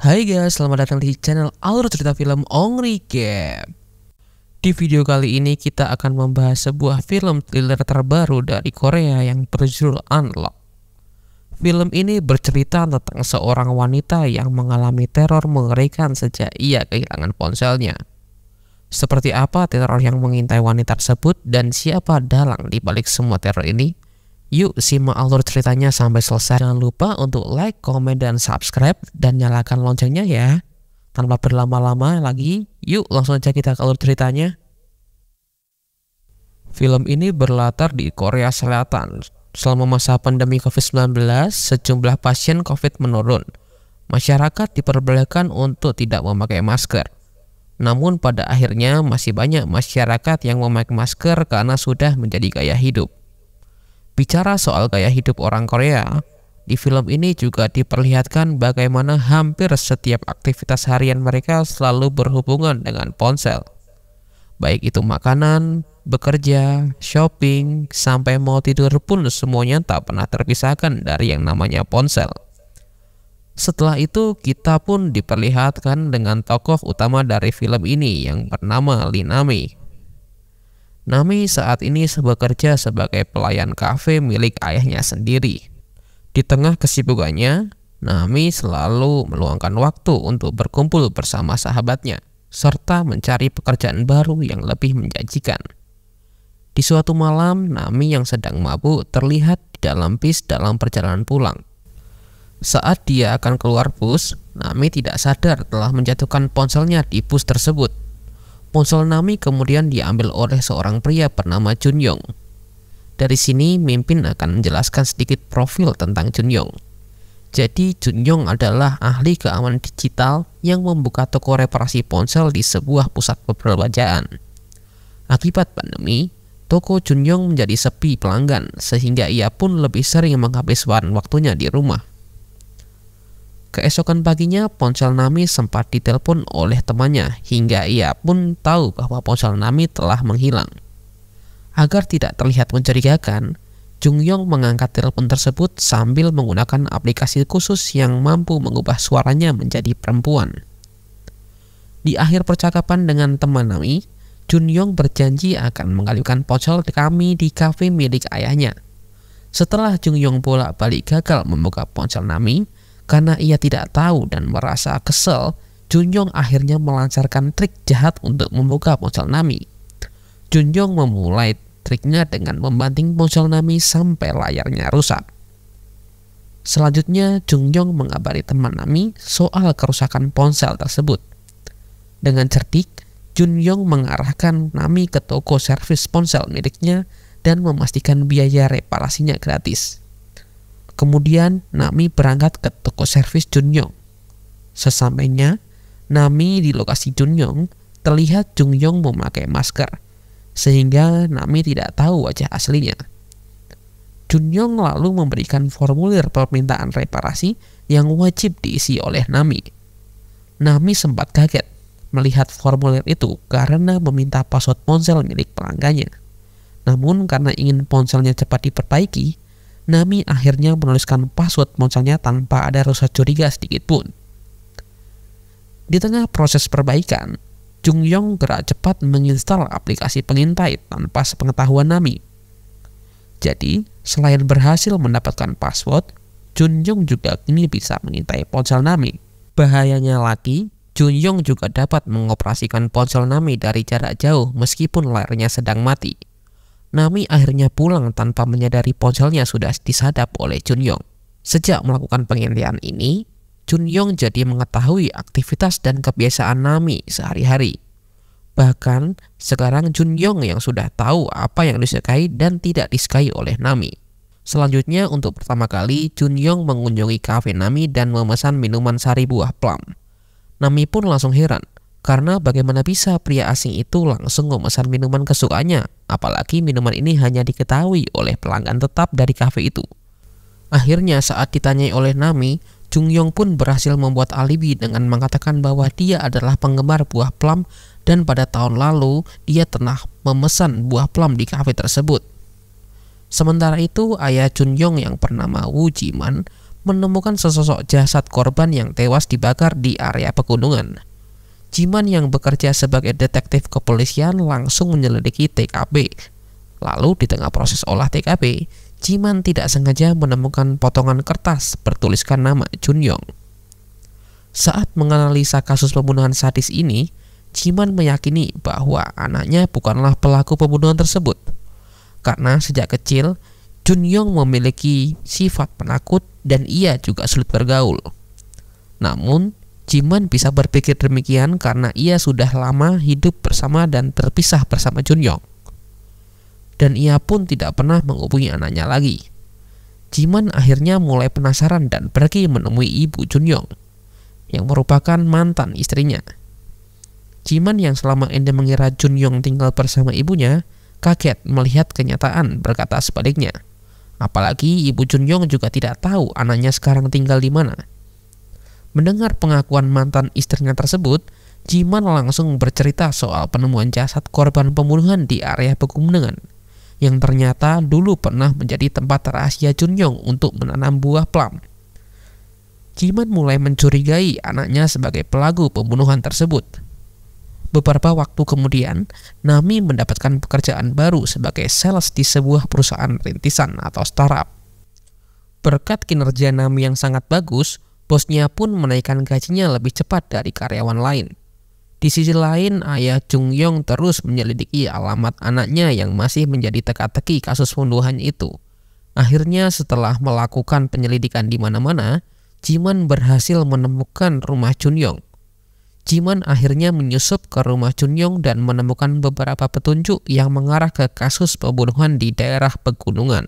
Hai guys, selamat datang di channel Alur Cerita Film Ong Recap. Di video kali ini kita akan membahas sebuah film thriller terbaru dari Korea yang berjudul Unlock. Film ini bercerita tentang seorang wanita yang mengalami teror mengerikan sejak ia kehilangan ponselnya. Seperti apa teror yang mengintai wanita tersebut dan siapa dalang di balik semua teror ini? Yuk simak alur ceritanya sampai selesai. Jangan lupa untuk like, komen, dan subscribe dan nyalakan loncengnya ya. Tanpa berlama-lama lagi, yuk langsung aja kita ke alur ceritanya. Film ini berlatar di Korea Selatan. Selama masa pandemi COVID-19, sejumlah pasien COVID menurun. Masyarakat diperbolehkan untuk tidak memakai masker. Namun pada akhirnya masih banyak masyarakat yang memakai masker karena sudah menjadi gaya hidup. Bicara soal gaya hidup orang Korea, di film ini juga diperlihatkan bagaimana hampir setiap aktivitas harian mereka selalu berhubungan dengan ponsel. Baik itu makanan, bekerja, shopping, sampai mau tidur pun semuanya tak pernah terpisahkan dari yang namanya ponsel. Setelah itu kita pun diperlihatkan dengan tokoh utama dari film ini yang bernama Lee Nami. Nami saat ini bekerja sebagai pelayan kafe milik ayahnya sendiri. Di tengah kesibukannya, Nami selalu meluangkan waktu untuk berkumpul bersama sahabatnya, serta mencari pekerjaan baru yang lebih menjanjikan. Di suatu malam, Nami yang sedang mabuk terlihat di dalam bis dalam perjalanan pulang. Saat dia akan keluar bus, Nami tidak sadar telah menjatuhkan ponselnya di bus tersebut. Ponsel Nami kemudian diambil oleh seorang pria bernama Junyong. Dari sini Mimpin akan menjelaskan sedikit profil tentang Junyong. Jadi Junyong adalah ahli keamanan digital yang membuka toko reparasi ponsel di sebuah pusat perbelanjaan. Akibat pandemi, toko Junyong menjadi sepi pelanggan sehingga ia pun lebih sering menghabiskan waktunya di rumah. Keesokan paginya ponsel Nami sempat ditelepon oleh temannya hingga ia pun tahu bahwa ponsel Nami telah menghilang. Agar tidak terlihat mencurigakan, Jungyong mengangkat telepon tersebut sambil menggunakan aplikasi khusus yang mampu mengubah suaranya menjadi perempuan. Di akhir percakapan dengan teman Nami, Jungyong berjanji akan mengalihkan ponsel kami di kafe milik ayahnya. Setelah Jungyong bolak-balik gagal membuka ponsel Nami, karena ia tidak tahu dan merasa kesel, Junyong akhirnya melancarkan trik jahat untuk membuka ponsel Nami. Junyong memulai triknya dengan membanting ponsel Nami sampai layarnya rusak. Selanjutnya, Junyong mengabari teman Nami soal kerusakan ponsel tersebut. Dengan cerdik, Junyong mengarahkan Nami ke toko servis ponsel miliknya dan memastikan biaya reparasinya gratis. Kemudian Nami berangkat ke toko servis Junyong. Sesampainya Nami di lokasi Junyong, terlihat Junyong memakai masker, sehingga Nami tidak tahu wajah aslinya. Junyong lalu memberikan formulir permintaan reparasi yang wajib diisi oleh Nami. Nami sempat kaget melihat formulir itu karena meminta password ponsel milik pelanggannya. Namun karena ingin ponselnya cepat diperbaiki, Nami akhirnya menuliskan password ponselnya tanpa ada rasa curiga sedikit pun. Di tengah proses perbaikan, Jungyong gerak cepat menginstal aplikasi pengintai tanpa sepengetahuan Nami. Jadi, selain berhasil mendapatkan password, Jungyong juga kini bisa mengintai ponsel Nami. Bahayanya lagi, Jungyong juga dapat mengoperasikan ponsel Nami dari jarak jauh meskipun layarnya sedang mati. Nami akhirnya pulang tanpa menyadari ponselnya sudah disadap oleh Junyong. Sejak melakukan pengintaian ini, Junyong jadi mengetahui aktivitas dan kebiasaan Nami sehari-hari. Bahkan sekarang Junyong yang sudah tahu apa yang disukai dan tidak disukai oleh Nami. Selanjutnya untuk pertama kali Junyong mengunjungi kafe Nami dan memesan minuman sari buah plum. Nami pun langsung heran. Karena bagaimana bisa pria asing itu langsung memesan minuman kesukaannya, apalagi minuman ini hanya diketahui oleh pelanggan tetap dari kafe itu. Akhirnya saat ditanyai oleh Nami, Jungyong pun berhasil membuat alibi dengan mengatakan bahwa dia adalah penggemar buah plum dan pada tahun lalu dia pernah memesan buah plum di kafe tersebut. Sementara itu ayah Jungyong yang bernama Woo Jiman menemukan sesosok jasad korban yang tewas dibakar di area pegunungan. Jiman yang bekerja sebagai detektif kepolisian langsung menyelidiki TKP. Lalu di tengah proses olah TKP, Jiman tidak sengaja menemukan potongan kertas bertuliskan nama Junyong. Saat menganalisa kasus pembunuhan sadis ini, Jiman meyakini bahwa anaknya bukanlah pelaku pembunuhan tersebut. Karena sejak kecil, Junyong memiliki sifat penakut dan ia juga sulit bergaul. Namun, Jiman bisa berpikir demikian karena ia sudah lama hidup bersama dan terpisah bersama Junyong. Dan ia pun tidak pernah menghubungi anaknya lagi. Jiman akhirnya mulai penasaran dan pergi menemui ibu Junyong, yang merupakan mantan istrinya. Jiman yang selama ini mengira Junyong tinggal bersama ibunya, kaget melihat kenyataan berkata sebaliknya. Apalagi ibu Junyong juga tidak tahu anaknya sekarang tinggal di mana. Mendengar pengakuan mantan istrinya tersebut, Jiman langsung bercerita soal penemuan jasad korban pembunuhan di area pegunungan, yang ternyata dulu pernah menjadi tempat rahasia Junyong untuk menanam buah plum. Jiman mulai mencurigai anaknya sebagai pelaku pembunuhan tersebut. Beberapa waktu kemudian, Nami mendapatkan pekerjaan baru sebagai sales di sebuah perusahaan rintisan atau startup. Berkat kinerja Nami yang sangat bagus, bosnya pun menaikkan gajinya lebih cepat dari karyawan lain. Di sisi lain, ayah Jungyong terus menyelidiki alamat anaknya yang masih menjadi teka-teki kasus pembunuhan itu. Akhirnya setelah melakukan penyelidikan di mana-mana, Jiman berhasil menemukan rumah Junyong. Jiman akhirnya menyusup ke rumah Junyong dan menemukan beberapa petunjuk yang mengarah ke kasus pembunuhan di daerah pegunungan.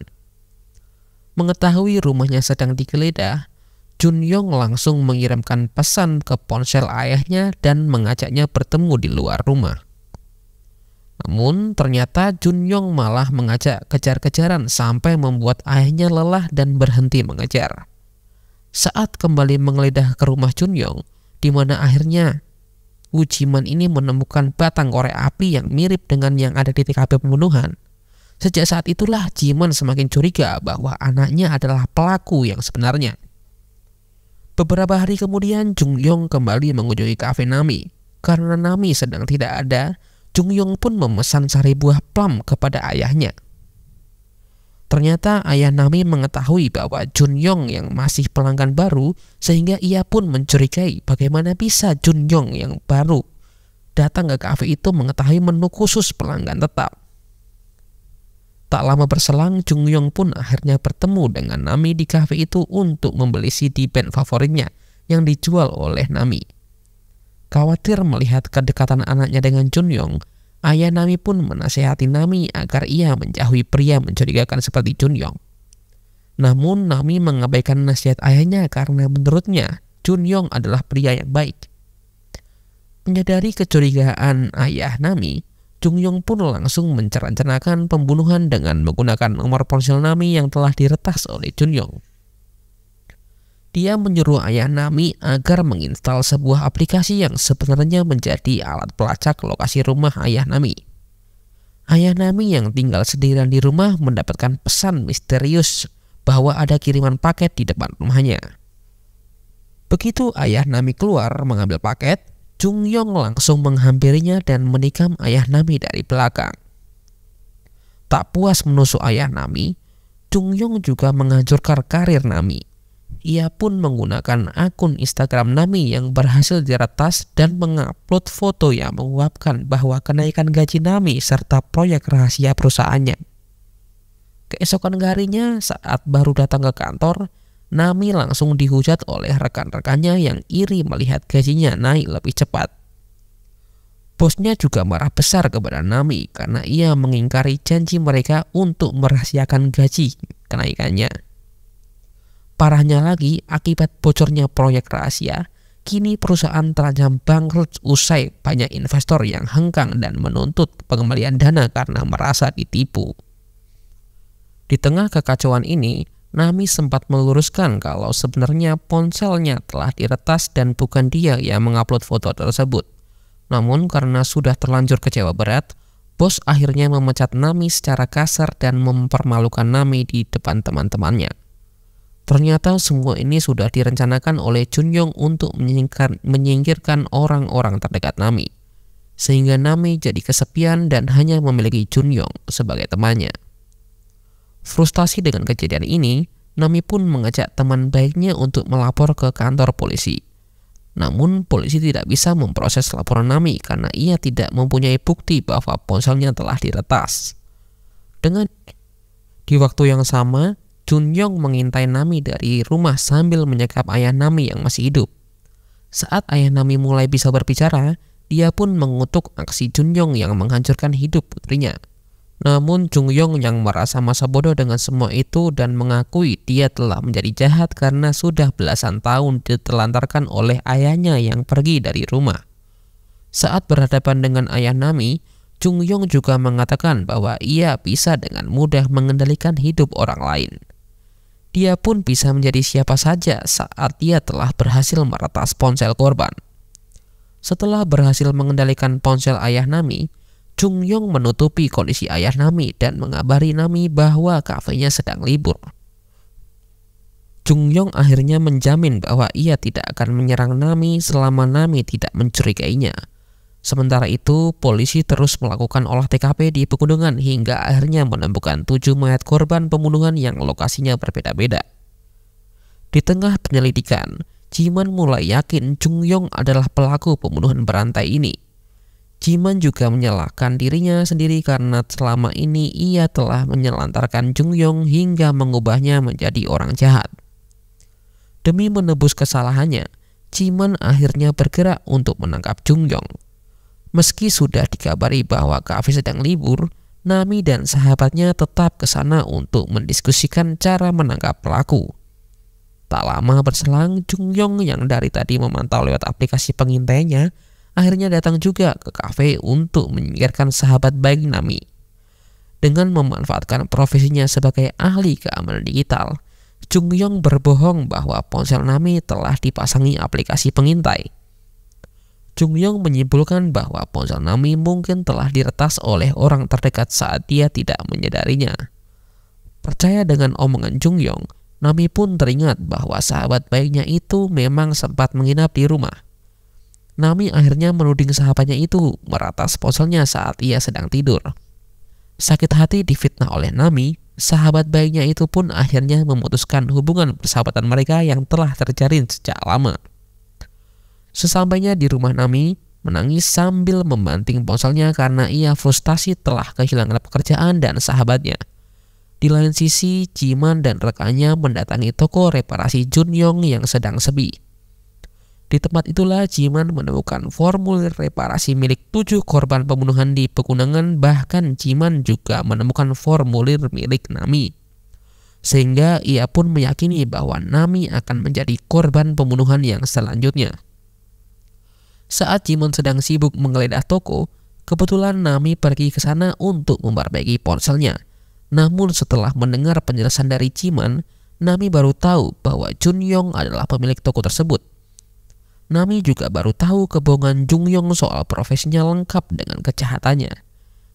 Mengetahui rumahnya sedang digeledah, Junyong langsung mengirimkan pesan ke ponsel ayahnya dan mengajaknya bertemu di luar rumah. Namun ternyata Junyong malah mengajak kejar-kejaran sampai membuat ayahnya lelah dan berhenti mengejar. Saat kembali menggeledah ke rumah Junyong, di mana akhirnya Jiman ini menemukan batang korek api yang mirip dengan yang ada di TKP pembunuhan. Sejak saat itulah Jiman semakin curiga bahwa anaknya adalah pelaku yang sebenarnya. Beberapa hari kemudian, Jungyong kembali mengunjungi kafe Nami. Karena Nami sedang tidak ada, Jungyong pun memesan sari buah plum kepada ayahnya. Ternyata ayah Nami mengetahui bahwa Junyong yang masih pelanggan baru, sehingga ia pun mencurigai bagaimana bisa Junyong yang baru datang ke kafe itu mengetahui menu khusus pelanggan tetap. Tak lama berselang, Jungyong pun akhirnya bertemu dengan Nami di kafe itu untuk membeli CD band favoritnya yang dijual oleh Nami. Khawatir melihat kedekatan anaknya dengan Jungyong, ayah Nami pun menasihati Nami agar ia menjauhi pria mencurigakan seperti Jungyong. Namun Nami mengabaikan nasihat ayahnya karena menurutnya Jungyong adalah pria yang baik. Menyadari kecurigaan ayah Nami, Jungyong pun langsung menrencanakan pembunuhan dengan menggunakan nomor ponsel Nami yang telah diretas oleh Jungyong. Dia menyuruh ayah Nami agar menginstal sebuah aplikasi yang sebenarnya menjadi alat pelacak lokasi rumah ayah Nami. Ayah Nami yang tinggal sendirian di rumah mendapatkan pesan misterius bahwa ada kiriman paket di depan rumahnya. Begitu ayah Nami keluar mengambil paket, Jungyong langsung menghampirinya dan menikam ayah Nami dari belakang. Tak puas menusuk ayah Nami, Jungyong juga menghancurkan karir Nami. Ia pun menggunakan akun Instagram Nami yang berhasil diretas dan mengupload foto yang menguapkan bahwa kenaikan gaji Nami serta proyek rahasia perusahaannya. Keesokan harinya saat baru datang ke kantor, Nami langsung dihujat oleh rekan-rekannya yang iri melihat gajinya naik lebih cepat. Bosnya juga marah besar kepada Nami karena ia mengingkari janji mereka untuk merahasiakan gaji kenaikannya. Parahnya lagi, akibat bocornya proyek rahasia, kini perusahaan terancam bangkrut usai banyak investor yang hengkang dan menuntut pengembalian dana karena merasa ditipu. Di tengah kekacauan ini, Nami sempat meluruskan kalau sebenarnya ponselnya telah diretas dan bukan dia yang mengupload foto tersebut. Namun karena sudah terlanjur kecewa berat, bos akhirnya memecat Nami secara kasar dan mempermalukan Nami di depan teman-temannya. Ternyata semua ini sudah direncanakan oleh Junyong untuk menyingkirkan orang-orang terdekat Nami, sehingga Nami jadi kesepian dan hanya memiliki Junyong sebagai temannya. Frustasi dengan kejadian ini, Nami pun mengajak teman baiknya untuk melapor ke kantor polisi. Namun polisi tidak bisa memproses laporan Nami karena ia tidak mempunyai bukti bahwa ponselnya telah diretas. Di waktu yang sama, Junyong mengintai Nami dari rumah sambil menyekap ayah Nami yang masih hidup. Saat ayah Nami mulai bisa berbicara, dia pun mengutuk aksi Junyong yang menghancurkan hidup putrinya. Namun Junyong yang merasa masa bodoh dengan semua itu dan mengakui dia telah menjadi jahat karena sudah belasan tahun ditelantarkan oleh ayahnya yang pergi dari rumah. Saat berhadapan dengan ayah Nami, Junyong juga mengatakan bahwa ia bisa dengan mudah mengendalikan hidup orang lain. Dia pun bisa menjadi siapa saja saat dia telah berhasil meretas ponsel korban. Setelah berhasil mengendalikan ponsel ayah Nami, Junyong menutupi kondisi ayah Nami dan mengabari Nami bahwa kafenya sedang libur. Junyong akhirnya menjamin bahwa ia tidak akan menyerang Nami selama Nami tidak mencurigainya. Sementara itu, polisi terus melakukan olah TKP di pegunungan hingga akhirnya menemukan 7 mayat korban pembunuhan yang lokasinya berbeda-beda. Di tengah penyelidikan, Jiman mulai yakin Junyong adalah pelaku pembunuhan berantai ini. Jiman juga menyalahkan dirinya sendiri karena selama ini ia telah menyelantarkan Junyong hingga mengubahnya menjadi orang jahat. Demi menebus kesalahannya, Jiman akhirnya bergerak untuk menangkap Junyong. Meski sudah dikabari bahwa kafe sedang libur, Nami dan sahabatnya tetap ke sana untuk mendiskusikan cara menangkap pelaku. Tak lama berselang, Junyong yang dari tadi memantau lewat aplikasi pengintainya akhirnya datang juga ke kafe untuk menyingkirkan sahabat baik Nami. Dengan memanfaatkan profesinya sebagai ahli keamanan digital, Junyong berbohong bahwa ponsel Nami telah dipasangi aplikasi pengintai. Junyong menyimpulkan bahwa ponsel Nami mungkin telah diretas oleh orang terdekat saat dia tidak menyadarinya. Percaya dengan omongan Junyong, Nami pun teringat bahwa sahabat baiknya itu memang sempat menginap di rumah. Nami akhirnya menuding sahabatnya itu meretas ponselnya saat ia sedang tidur. Sakit hati difitnah oleh Nami, sahabat baiknya itu pun akhirnya memutuskan hubungan persahabatan mereka yang telah terjalin sejak lama. Sesampainya di rumah, Nami menangis sambil membanting ponselnya karena ia frustasi telah kehilangan pekerjaan dan sahabatnya. Di lain sisi, Jiman dan rekannya mendatangi toko reparasi Junyong yang sedang sepi. Di tempat itulah Jiman menemukan formulir reparasi milik 7 korban pembunuhan di pegunungan, bahkan Jiman juga menemukan formulir milik Nami. Sehingga ia pun meyakini bahwa Nami akan menjadi korban pembunuhan yang selanjutnya. Saat Jiman sedang sibuk menggeledah toko, kebetulan Nami pergi ke sana untuk memperbaiki ponselnya. Namun setelah mendengar penjelasan dari Jiman, Nami baru tahu bahwa Junyong adalah pemilik toko tersebut. Nami juga baru tahu kebohongan Junyong soal profesinya lengkap dengan kejahatannya.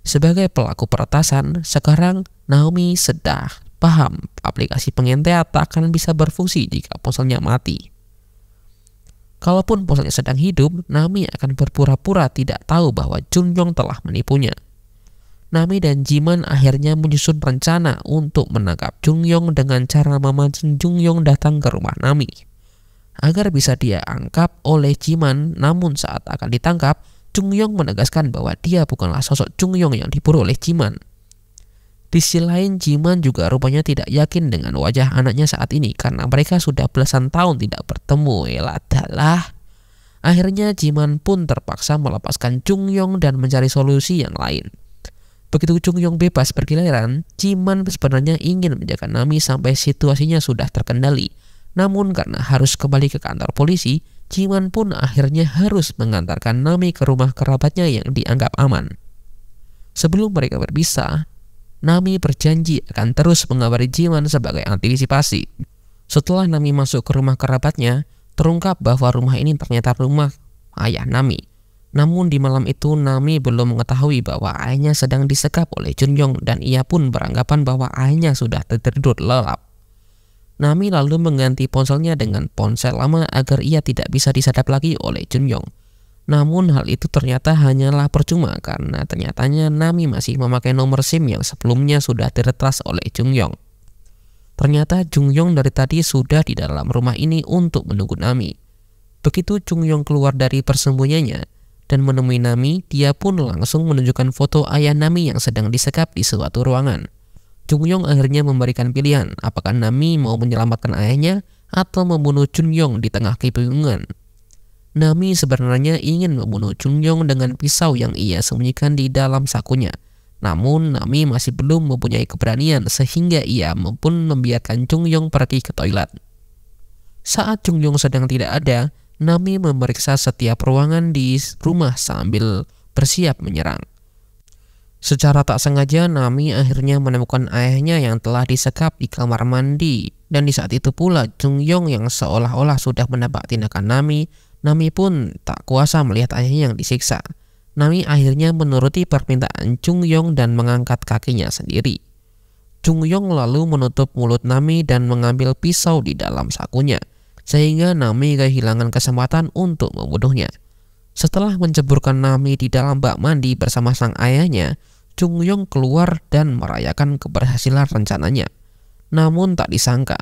Sebagai pelaku peretasan, sekarang Nami sudah paham aplikasi pengintai tak akan bisa berfungsi jika ponselnya mati. Kalaupun ponselnya sedang hidup, Nami akan berpura-pura tidak tahu bahwa Junyong telah menipunya. Nami dan Jiman akhirnya menyusun rencana untuk menangkap Junyong dengan cara memancing Junyong datang ke rumah Nami agar bisa dia angkap oleh Jiman. Namun saat akan ditangkap, Junyong menegaskan bahwa dia bukanlah sosok Junyong yang diburu oleh Jiman. Di sisi lain, Jiman juga rupanya tidak yakin dengan wajah anaknya saat ini karena mereka sudah belasan tahun tidak bertemu. Eladalah. Akhirnya Jiman pun terpaksa melepaskan Junyong dan mencari solusi yang lain. Begitu Junyong bebas berkeliaran, Jiman sebenarnya ingin menjaga Nami sampai situasinya sudah terkendali. Namun karena harus kembali ke kantor polisi, Jiman pun akhirnya harus mengantarkan Nami ke rumah kerabatnya yang dianggap aman. Sebelum mereka berpisah, Nami berjanji akan terus mengabari Jiman sebagai antisipasi. Setelah Nami masuk ke rumah kerabatnya, terungkap bahwa rumah ini ternyata rumah ayah Nami. Namun di malam itu Nami belum mengetahui bahwa ayahnya sedang disekap oleh Junyong dan ia pun beranggapan bahwa ayahnya sudah tertidur lelap. Nami lalu mengganti ponselnya dengan ponsel lama agar ia tidak bisa disadap lagi oleh Junyoung. Namun hal itu ternyata hanyalah percuma karena ternyatanya Nami masih memakai nomor SIM yang sebelumnya sudah diretas oleh Junyoung. Ternyata Junyoung dari tadi sudah di dalam rumah ini untuk menunggu Nami. Begitu Junyoung keluar dari persembunyiannya dan menemui Nami, dia pun langsung menunjukkan foto ayah Nami yang sedang disekap di suatu ruangan. Junyoung akhirnya memberikan pilihan apakah Nami mau menyelamatkan ayahnya atau membunuh Junyoung di tengah kebingungan. Nami sebenarnya ingin membunuh Junyoung dengan pisau yang ia sembunyikan di dalam sakunya. Namun Nami masih belum mempunyai keberanian sehingga ia pun membiarkan Junyoung pergi ke toilet. Saat Junyoung sedang tidak ada, Nami memeriksa setiap ruangan di rumah sambil bersiap menyerang. Secara tak sengaja Nami akhirnya menemukan ayahnya yang telah disekap di kamar mandi. Dan di saat itu pula Junyoung yang seolah-olah sudah menebak tindakan Nami pun tak kuasa melihat ayahnya yang disiksa. Nami akhirnya menuruti permintaan Junyoung dan mengangkat kakinya sendiri. Junyoung lalu menutup mulut Nami dan mengambil pisau di dalam sakunya, sehingga Nami kehilangan kesempatan untuk membunuhnya. Setelah menceburkan Nami di dalam bak mandi bersama sang ayahnya, Junyoung keluar dan merayakan keberhasilan rencananya. Namun tak disangka,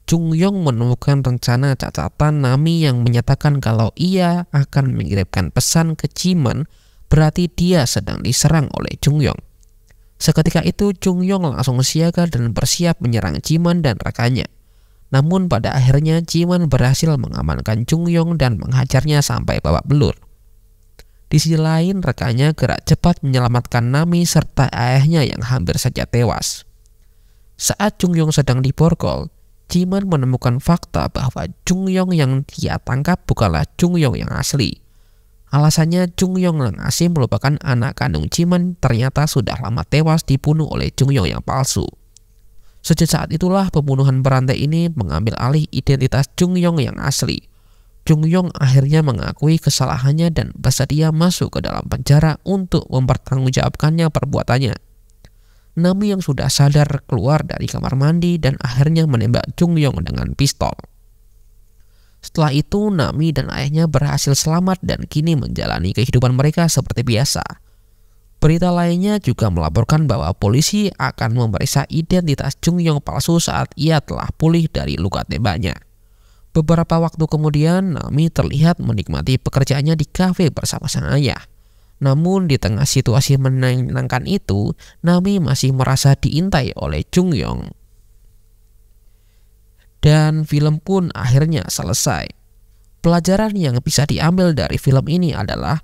Junyoung menemukan rencana cacatan Nami yang menyatakan kalau ia akan mengirimkan pesan ke Jiman, berarti dia sedang diserang oleh Junyoung. Seketika itu Junyoung langsung siaga dan bersiap menyerang Jiman dan rekannya. Namun pada akhirnya Jiman berhasil mengamankan Junyoung dan menghajarnya sampai babak belur. Di sisi lain rekannya gerak cepat menyelamatkan Nami serta ayahnya yang hampir saja tewas. Saat Junyoung sedang diborgol, Jiman menemukan fakta bahwa Junyoung yang dia tangkap bukanlah Junyoung yang asli. Alasannya Junyoung yang asli merupakan anak kandung Jiman ternyata sudah lama tewas dibunuh oleh Junyoung yang palsu. Sejak saat itulah pembunuhan berantai ini mengambil alih identitas Junyoung yang asli. Junyoung akhirnya mengakui kesalahannya dan bersedia masuk ke dalam penjara untuk mempertanggungjawabkannya perbuatannya. Nami yang sudah sadar keluar dari kamar mandi dan akhirnya menembak Junyoung dengan pistol. Setelah itu Nami dan ayahnya berhasil selamat dan kini menjalani kehidupan mereka seperti biasa. Berita lainnya juga melaporkan bahwa polisi akan memeriksa identitas Junyoung palsu saat ia telah pulih dari luka tembaknya. Beberapa waktu kemudian Nami terlihat menikmati pekerjaannya di kafe bersama sang ayah. Namun di tengah situasi menyenangkan itu, Nami masih merasa diintai oleh Junyoung. Dan film pun akhirnya selesai. Pelajaran yang bisa diambil dari film ini adalah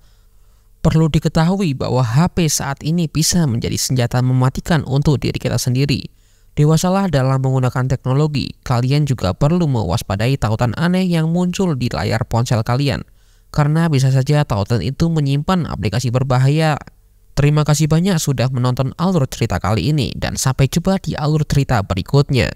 perlu diketahui bahwa HP saat ini bisa menjadi senjata mematikan untuk diri kita sendiri. Dewasalah dalam menggunakan teknologi. Kalian juga perlu mewaspadai tautan aneh yang muncul di layar ponsel kalian, karena bisa saja tautan itu menyimpan aplikasi berbahaya. Terima kasih banyak sudah menonton alur cerita kali ini dan sampai jumpa di alur cerita berikutnya.